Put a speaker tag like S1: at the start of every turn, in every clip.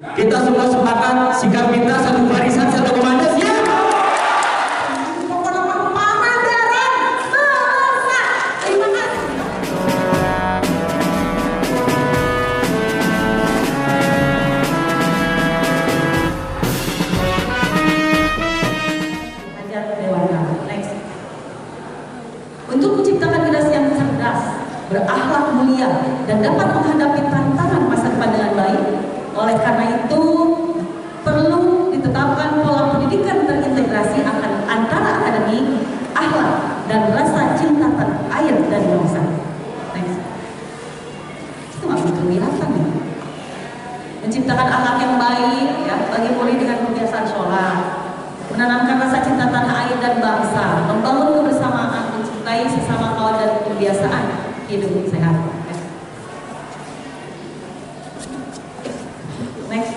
S1: Kita semua sepakat sikap kita satu barisan satu komando, siap?
S2: Untuk menciptakan generasi yang cerdas, berakhlak mulia, dan dapat menghadapi tantangan masa depan dengan baik. Oleh karena itu, perlu ditetapkan pola pendidikan terintegrasi akan antara akademik, akhlak, dan rasa cinta tanah air dan bangsa. Next. Itu nggak begitu kelihatan ya. Menciptakan akhlak yang baik, ya, bagi murid dengan kebiasaan sholat, menanamkan rasa cinta tanah air dan bangsa, membangun kebersamaan, mencintai sesama kawan dan kebiasaan hidup sehat. Next.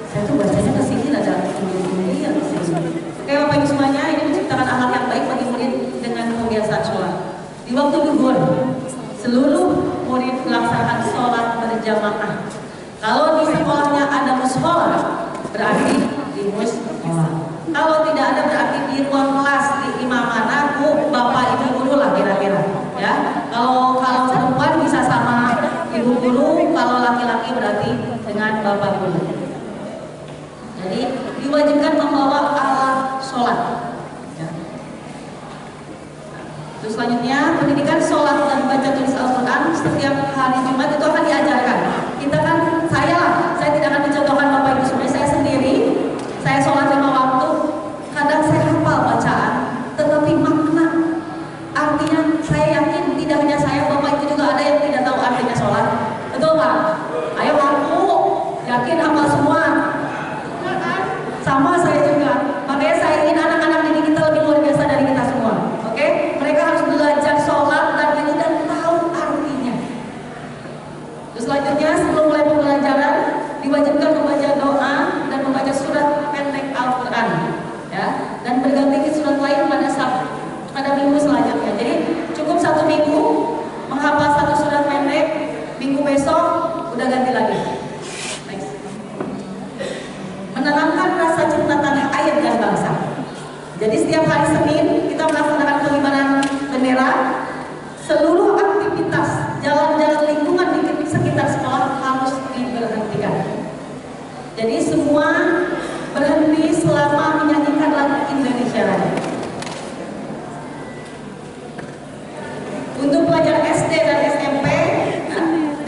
S2: Saya tuh bacanya ke sini ada kemudian di sini. Oke, Bapak Ibu semuanya, ini menciptakan akhlak yang baik bagi murid dengan kebiasaan sholat. Di waktu duhur, seluruh murid melaksanakan sholat berjamaah. Kalau di sekolahnya ada mushola, berarti di mushola. Kalau tidak ada berarti di ruang kelas di imam mana, bapak ibu guru lah kira-kira. Ya, kalau perempuan bisa sama ibu guru, kalau laki-laki berarti dengan bapak guru. Jadi diwajibkan membawa alat sholat. Ya. Terus selanjutnya pendidikan sholat dan baca tulis Al-Quran setiap hari Jumat itu akan diajarkan. Kita kan saya tidak akan mencontohkan bapak ibu semuanya, saya sendiri, saya sholat 5 waktu, kadang saya hafal bacaan, tetapi makna artinya saya yakin tidak hanya saya, bapak ibu juga ada yang tidak tahu artinya sholat. Betul Pak? Ayo aku yakin hafal semua. Sama saya juga. Makanya saya ingin anak-anak didik kita lebih luar biasa dari kita semua. Oke? Mereka harus belajar sholat dan ini dan tahu artinya. Terus selanjutnya sebelum mulai pembelajaran diwajibkan membaca doa dan membaca surat pendek Al-Quran, ya, dan berganti surat lain pada minggu selanjutnya. Jadi cukup 1 minggu menghafal 1 surat pendek, minggu besok udah ganti lagi. Next. Menanamkan rasa cinta tanah air dan bangsa. Jadi setiap hari Senin kita melaksanakan pengibaran bendera. Seluruh aktivitas jalan-jalan lingkungan di sekitar sekolah harus diberhentikan. Jadi semua berhenti selama menyanyikan lagu Indonesia Raya. Untuk pelajar SD dan SMP,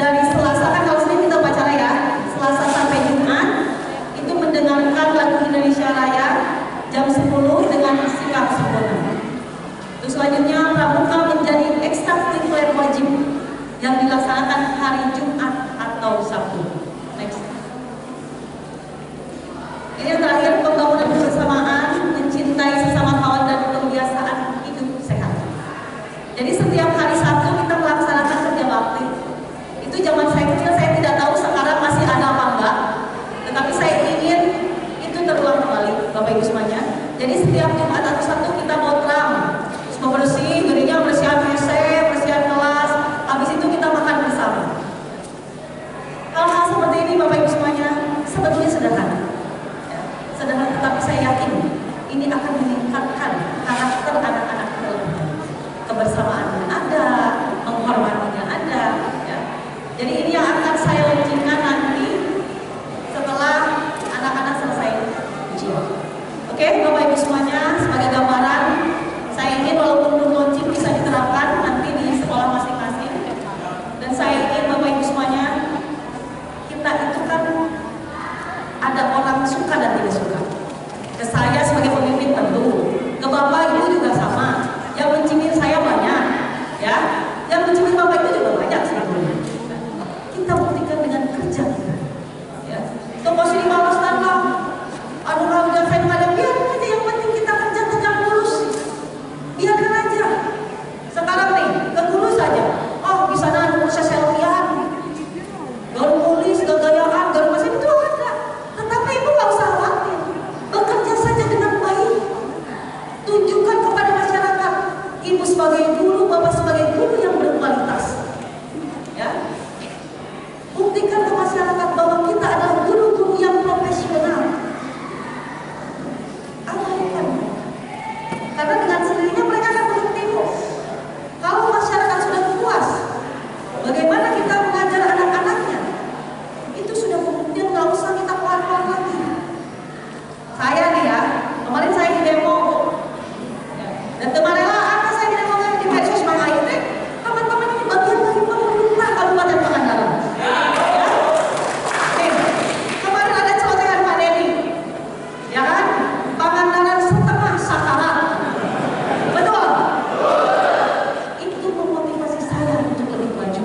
S2: dari Selasa kan kalau Senin kita upacara ya, Selasa sampai Jumat itu mendengarkan lagu Indonesia Raya jam 10 dengan sikap sempurna. Terus selanjutnya pramuka menjadi ekstrakurikuler wajib yang dilaksanakan hari Jumat atau Sabtu. Next. Ini yang terakhir, pembangunan kebersamaan, mencintai sesama kawan dan kebiasaan hidup sehat. Jadi setiap hari Sabtu kita melaksanakan kerja bakti. Itu zaman saya kecil saya tidak tahu sekarang masih ada apa enggak. Tetapi saya ingin itu terulang kembali, Bapak Ibu semuanya. Jadi setiap Jumat atau Sabtu kita botram, membersih, gereja bersihan WC, bersihan kelas. Habis itu kita makan bersama. Hal-hal seperti ini Bapak Ibu semuanya sebetulnya sederhana. Ya, sederhana, tetapi saya yakin ini akan meningkatkan karakter anak-anak kita. Kebersamaan ada, menghormatinya ada. Ya. Jadi ini yang akan saya launchingkan nanti setelah anak-anak selesai ujian. Oke, Bapak Ibu semuanya, sebagai gambaran, saya ingin walaupun belum launching bisa diterapkan nanti di sekolah masing-masing. Dan saya ingin Bapak Ibu semuanya, kita itu kan ada orang suka dan tidak suka. Ke saya sebagai pemimpin tentu, ke Bapak Ibu juga sama. Yang mencibir saya banyak, ya. Yang mencibir Bapak Ibu juga banyak sebetulnya. Kita masyarakat bahwa kita adalah guru-guru yang profesional. Abaikan. Karena dengan sendirinya mereka akan berhenti kok. Kalau masyarakat sudah puas, bagaimana kita mengajar anak-anaknya? Itu sudah kemudian nggak usah kita pelan-pelan lagi. Saya nih ya, kemarin saya di demo, dan kemarin saya di demo di medsos Bang Ayu deh, teman-teman ini bagian dari pemerintah Kabupaten Pangandaran. Ya, nih, kemarin ada celotehan Pak Denny, ya kan? Pangandaran setengah sakarat, betul? Itu memotivasi saya untuk lebih maju.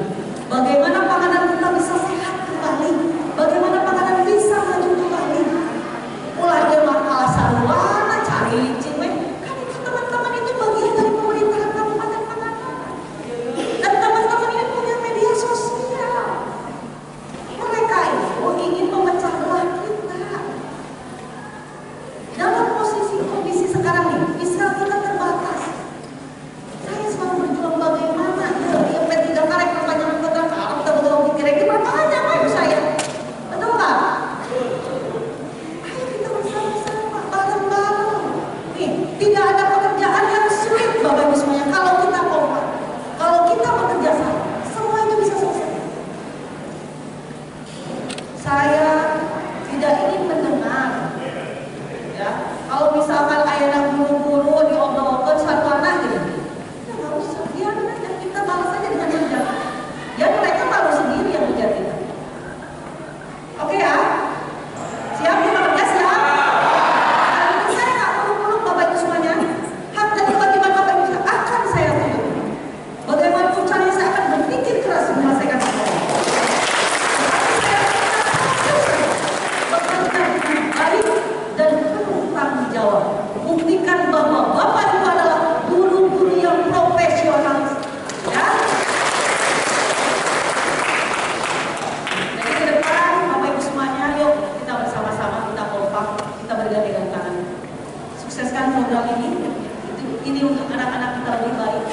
S2: Bagaimana Pangandaran kita bisa sehat kembali? Bagaimana Pangandaran bisa maju kembali? Mulai dari masalah sarwana, cari cewek, kan itu teman-teman itu bagian dari pemerintahan Kabupaten Pangandaran. Dan teman-teman ini punya media sosial. Mereka itu ingin memecah belah kita. Dalam kondisi sekarang ini, fiskal kita terbatas. Saya selalu berjuang bagaimana ya P3 karek perpanjangan kontrak kalau kita betul pikir ini berpanjang ayo saya. Betul nggak? Ayo kita bersama-sama bareng-bareng. Nih, tidak ada pekerjaan yang sulit Bapak Ibu semuanya kalau kita kompak. Kalau kita bekerja sama, semua itu bisa selesai. Saya tidak ingin mendengar ya, kalau misalkan ayah guru-guru diobrol-obrol satu anak gitu. Ya nggak usah, biarin aja, kita balas aja dengan kerja. Ya mereka tahu sendiri yang kerja kita. Oke ya? Siap kita kerja siap? Hari ini saya nggak muluk-muluk Bapak Ibu semuanya. Hak dan kewajiban Bapak Ibu akan saya tuntut. Bagaimanapun caranya saya akan berpikir keras menyelesaikan masalah. Bekerja dengan baik dan penuh tanggung jawab. Buktikan bahwa Bapak Ibu adalah guru-guru yang profesional. Ya. Jadi ke depan Bapak Ibu semuanya, yuk kita bersama-sama, kita kompak, kita bergandengan tangan. Sukseskan program ini. Ini untuk anak-anak kita lebih baik.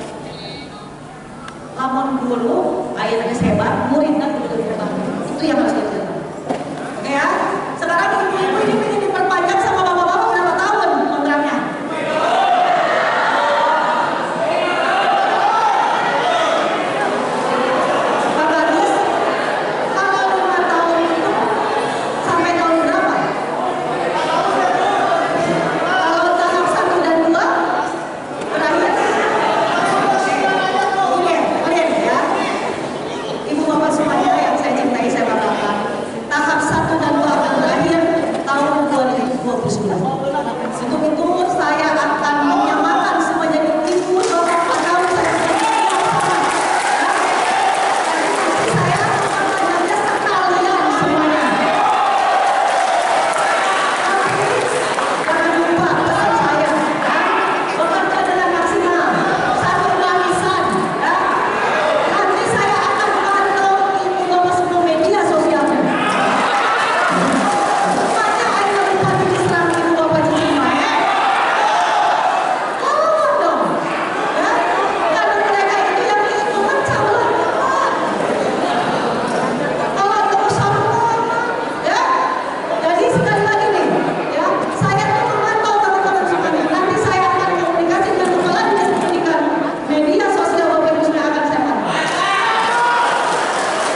S2: Lamun guru, ayahnya hebat, murid kan betul hebat. Itu yang harus kita jaga. Oke ya? Sekarang ibu-ibu ini ingin diperpanjang sama bapak-bapak berapa tahun kontraknya? Pak Gadis, kalau 5 tahun itu sampai tahun berapa? Kalau tahap 1 dan 2 berakhir? Kalian ya, ibu bapak semuanya yang saya cintai, saya banggakan. Tahap 1 dan 2 akan berakhir tahun 2029. Untuk itu saya akan menyamakan semuanya di ibu bapak tahun saya memperpanjangnya sekalian semuanya. Jangan lupa pesan saya, bekerja dengan maksimal, satu barisan, ya. Nanti saya akan pantau ibu bapak semua media sosialnya. Semuanya ayo bupati diserang ibu bapak di rumah ya. Tolong dong, ya. Karena mereka itu yang itu pecah belah Bapak. Kalau itu bersama, ya. Jadi sekali lagi nih, ya. Saya akan memantau teman-teman semuanya. Nanti saya akan komunikasi dengan kepala dinas pendidikan. Media sosial Bapak Ibu semua akan saya pantau.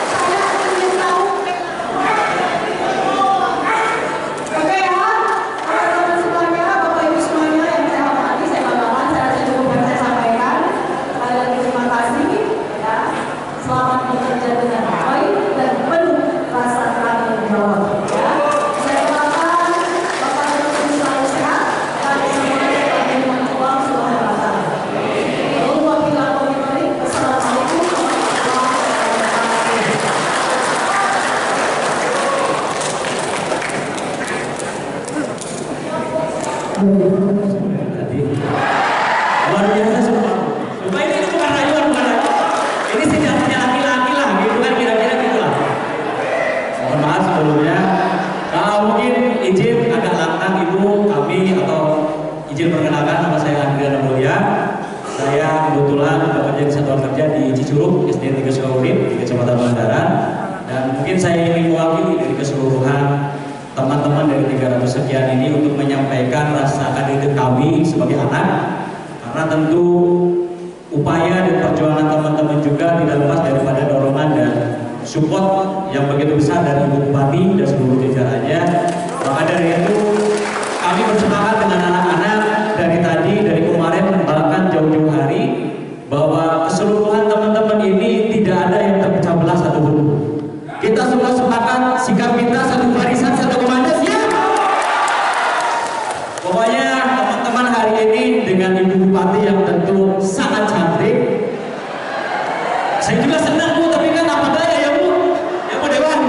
S2: Saya ingin tahu. Oke ya, teman-teman semuanya, Bapak Ibu semuanya yang saya hormati, saya banggakan, saya rasa cukup yang saya sampaikan. Sekali lagi terima kasih, ya. Selamat bekerja dengan baik dan penuh rasa tanggung jawab. Ya. Saya doakan Bapak Ibu selalu sehat dan semuanya bagi menjual sebuah harapan. Assalamualaikum warahmatullahi wabarakatuh.
S1: Tadi luar biasa semua. Supaya ini bukan rayuan, bukan rayuan. Ini sejatinya laki-laki lah, gitu kan kira-kira gitu lah. Mohon maaf sebelumnya. Kalau mungkin izin agak lantang ibu, kami atau izin perkenalkan, nama saya Andriana Mulia. Saya kebetulan bekerja di satuan kerja di Cicurug, SD 3 Sukabumi, di Kecamatan Pangandaran. Dan mungkin saya ingin mewakili dari keseluruhan teman-teman dari 300 sekian ini untuk menyampaikan rasa kagum kami sebagai anak, karena tentu upaya dan perjuangan teman-teman juga tidak lepas daripada dorongan dan support yang begitu besar dari Ibu Bupati dan seluruh jajarannya. Maka dari itu kami bersepakat dengan anak-anak dari kemarin bahkan jauh-jauh hari bahwa keseluruhan teman-teman ini tidak ada yang terpecah belah satu pun. Kita semua sepakat sikap kita satu barisan satu komando, siap. Pokoknya teman-teman hari ini dengan Ibu Bupati yang tentu sangat cantik. Saya juga senang Bu, tapi kan apa daya ya Bu, ya Bu Dewan.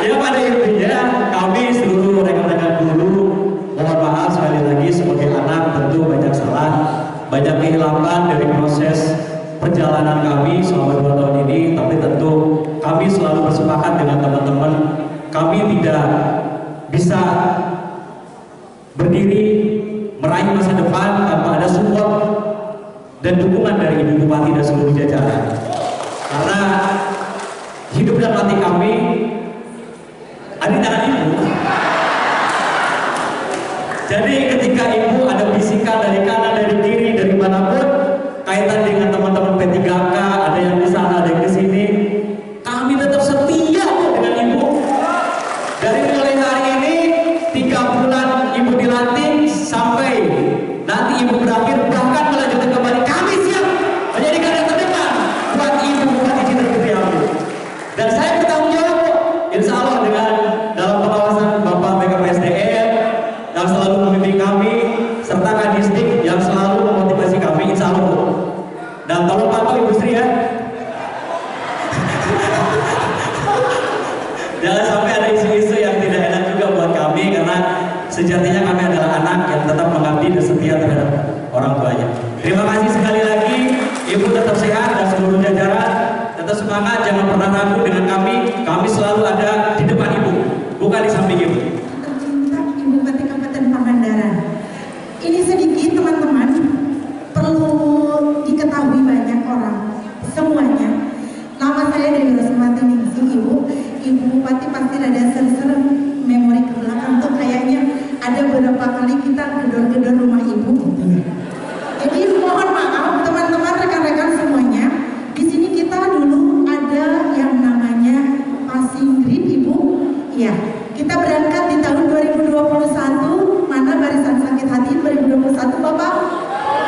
S1: Ya pada intinya kami seluruh rekan-rekan guru mohon maaf sekali lagi sebagai anak tentu banyak salah, banyak kehilangan dari proses perjalanan kami selama 2 tahun ini, tapi tentu kami selalu bersepakat dengan teman-teman, kami tidak bisa berdiri meraih masa depan tanpa ada support dan dukungan dari Ibu Bupati dan seluruh jajaran. Karena hidup dan mati kami ada di tangan Ibu. Jadi ketika Ibu ada bisikan dari kanan, dari kiri, dari manapun kaitan dengan teman-teman P3K, ada yang di sana, ada yang di sini, kami tetap setia dengan Ibu. Dari mulai hari ini 3 bulan Ibu dilantik sampai nanti Ibu berakhir, bahkan melanjutkan kembali, kami siap menjadi garda terdepan buat Ibu Bupati Citra Kirti. Dan saya bertanggung jawab, insya Allah dengan dalam pengawasan Bapak BKPSDM yang selalu membimbing kami serta Kadisdik yang selalu memotivasi kami, insya Allah. Dan tolong pantau Ibu Sri ya. Jangan sampai ada isu-isu yang tidak enak juga buat kami, karena sejatinya kami adalah anak yang tetap mengabdi dan setia terhadap orang tuanya. Terima kasih sekali lagi, Ibu tetap sehat dan seluruh jajaran tetap semangat, jangan pernah ragu dengan kami selalu ada di depan Ibu, bukan di samping Ibu.
S3: Tercinta Ibu Bupati Kabupaten Pangandaran. Ini sedikit teman-teman, perlu diketahui banyak orang, semuanya. Nama saya Dewi Rosmati Ningsih, Ibu Bupati pasti ada serem memori ke belakang tuh kayaknya ada beberapa kali kita gedor-gedor rumah Ibu gitu ya. Jadi mohon maaf teman-teman, rekan-rekan semuanya. Di sini kita dulu ada yang namanya passing grade Ibu. Ya, kita berangkat di tahun 2021. Mana barisan sakit hati 2021 Bapak?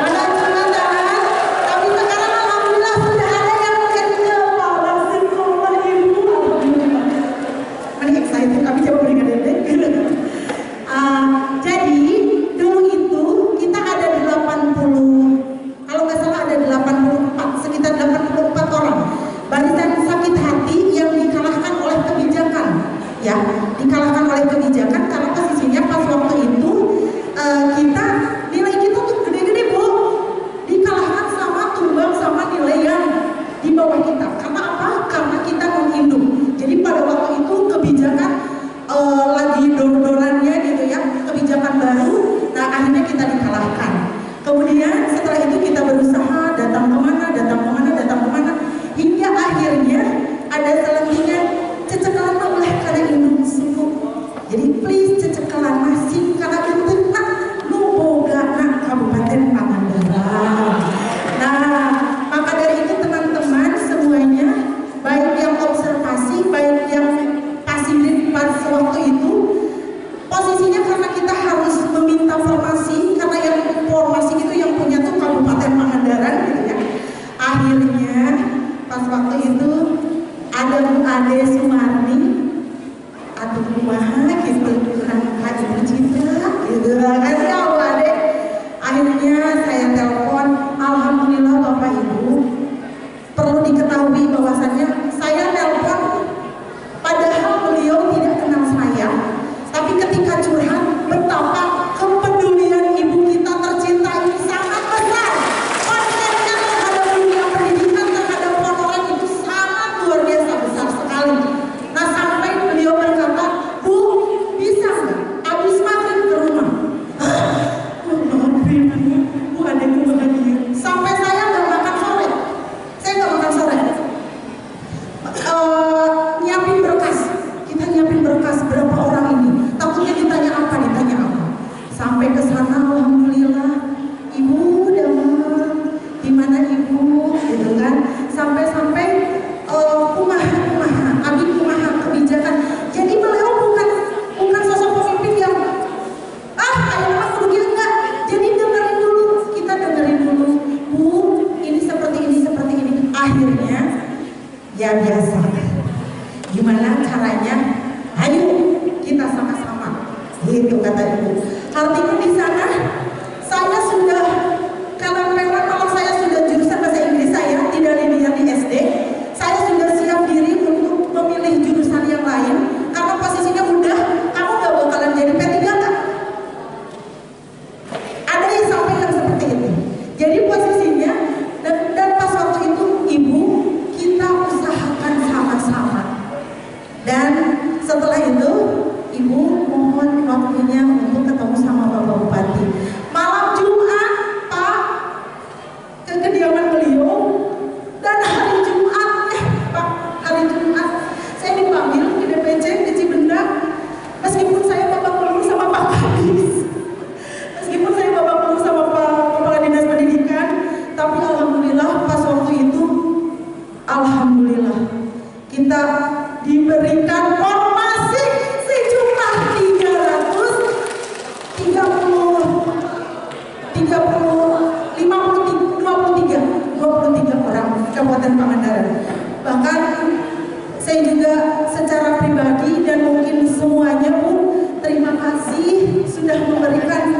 S3: Mana angkat tangan? Tapi sekarang alhamdulillah sudah ada yang kerja Bapak sekolah Ibu. Alhamdulillah. Mana excited kami coba berikan detik. Jadi dulu itu kita ada 80, kalau nggak salah ada 84, sekitar 84 orang barisan sakit hati yang dikalahkan oleh kebijakan, ya, dikalahkan oleh kebijakan karena posisinya pas waktu itu kita nilai kita tuh gede-gede Bu, dikalahkan sama tumbang sama nilai yang di bawah kita. Karena apa? Karena kita non-induk. Jadi pada waktu itu kebijakan lagi dor-dorannya gitu ya, kebijakan baru. Nah akhirnya kita dikalahkan. Kemudian setelah itu kita berusaha datang kemana, hingga akhirnya ada selentingan cecekelan oleh karena induk suku. Jadi please cecekelan masih karena itu nak luboga nak Kabupaten Pangandaran. Nah maka dari itu teman-teman semuanya, baik yang observasi, baik yang pasif pada waktu itu, posisinya karena kita harus meminta formasi, karena yang formasi itu yang punya tuh Kabupaten Pangandaran gitu ya. Akhirnya pas waktu itu ada Bu Ade Sumarni atau kumaha gitu, kurang Ibu Citra gitu kan ya Bu Ade. Akhirnya saya telepon, alhamdulillah Bapak Ibu, perlu diketahui bahwasannya saya telepon padahal beliau tidak kenal saya, tapi ketika curhat betapa kepedulian Ibu kita tercinta ini sangat besar. Konsennya terhadap dunia pendidikan, terhadap orang itu sangat luar biasa besar sekali. Nah Ya biasa. Gimana caranya? Ayo kita sama-sama. Gitu kata ibu. Artinya di sana saya sudah kadang-kadang kalau saya sudah jurusan bahasa Inggris saya tidak linear di SD, saya sudah siap diri untuk memilih jurusan yang lain karena posisinya udah kamu gak bakalan jadi P3 kan? Ada yang sampai yang seperti itu. Jadi posisinya dan pas waktu itu ibu kita usahakan sama-sama. Dan setelah itu ibu mohon waktunya untuk ketemu sama Bapak Bupati. Malam Jumat Pak ke kediaman beliau dan hari Jumat Pak hari Jumat saya dipanggil ke DPC di Cibendak meskipun saya babak belur sama Pak Kadis, meskipun saya babak belur sama Pak Kepala Dinas Pendidikan, tapi alhamdulillah pas waktu itu alhamdulillah kita diberikan formasi sejumlah 23 orang Kabupaten Pangandaran. Bahkan saya juga secara pribadi dan mungkin semuanya pun terima kasih sudah memberikan